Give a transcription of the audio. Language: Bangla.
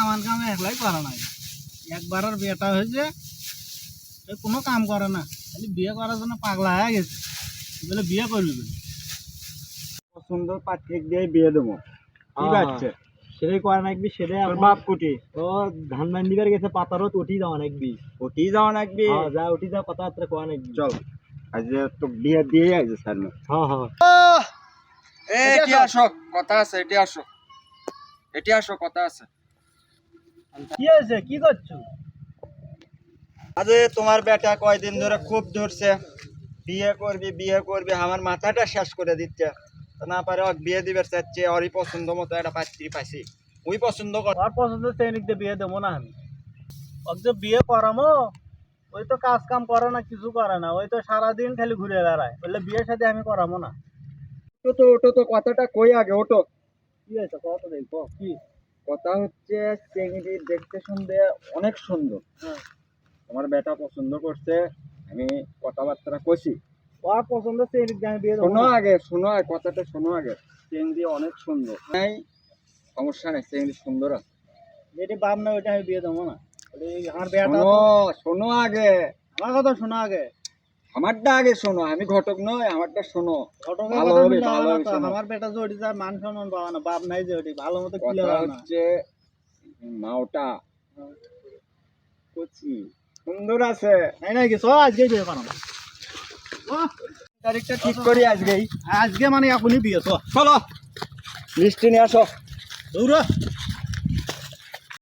কামান কামে একলাই করে না, একবার আর বিয়েটা হয়েছে কোনো কাম করে না, খালি বিয়ে করার জন্য পাগলা হয়ে গেছে, বলে বিয়ে করবি বলে। সুন্দর পাত্রিক দিয়ে বিয়ে দেবো, ঠিক আছে? সেটাই করে নাকবি, সেটাই তোর বাপ কুটি ও ধান মান্ডিবার গেছে, পাতারও উঠি যাওয়া নাকবি, ওটি যাওয়া নাকবি। যা উঠি যা, কথাবার্তা কোয়া নাকবি। চল আজ তো বিয়ে দিয়ে আইছে স্যার। হ্যাঁ হ্যাঁ, এটি আসো, কথা আছে, এটি আসো, এটি আসো, কথা আছে। কি হয়েছে, কি করছো? আরে তোমার বেটা কয়দিন ধরে খুব ধরছে, বিয়ে করবি বিয়ে করবি, আমার মাথাটা শেষ করে দিচ্ছে। তো না পারে ওকে বিয়ে দিবে চাচ্ছে, ওরই পছন্দ মতো একটা পাত্রী পাইছি, ওই পছন্দ কর। আমার পছন্দ সৈনিক দিয়ে বিয়ে দেবো না আমি, ওকে যে বিয়ে করামো ওই তো কাজ কাম করে না, কিছু করে না, ওই তো সারাদিন খালি ঘুরে বেড়ায়, বললে বিয়ের সাথে আমি করাবো না। ওটো তো কথাটা কই আগে, ওটো। কি হয়েছে কত দেখবো কি? কথা হচ্ছে চেংড়ি দেখতে শুনতে অনেক সুন্দর, আমার বেটা পছন্দ করছে, আমি কথাবার্তা কইছি। ওর পছন্দ সৈনিক দিয়ে আমি বিয়ে দেবো শোনো না। আগে, শোনো আগে, কথাটা শোনো আগে। চেংড়ি অনেক সুন্দর, নাই সমস্যা নেই, চেংড়ি সুন্দর আছে। যেটি বাপ না ওইটা আমি বিয়ে দেবো না, আমার বিয়েটা শোনো শোনো আগে, আমার কথা শোনা আগে, আমারটা আগে শোনো, আমি ঘটক নই, আমারটা শোনো। ঘটকের ভালো কথা হবে, শুনলে ভালো হবে না হবে, তো, শোনো। আমার বেটা যে ওটি যা মান সম্মান পাওয়া না, বাপ নাই যে ওটি ভালো মতো খুলে কথা পাওয়া না। হচ্ছে মাওটা কচি সুন্দর আছে, তাই নাকি? চল আজকেই বিয়ে করাবো, তারিখটা ঠিক করি আজকেই। আজকে মানে এখনই বিয়ে, চল চলো মিষ্টি নিয়ে আসো। দৌড়।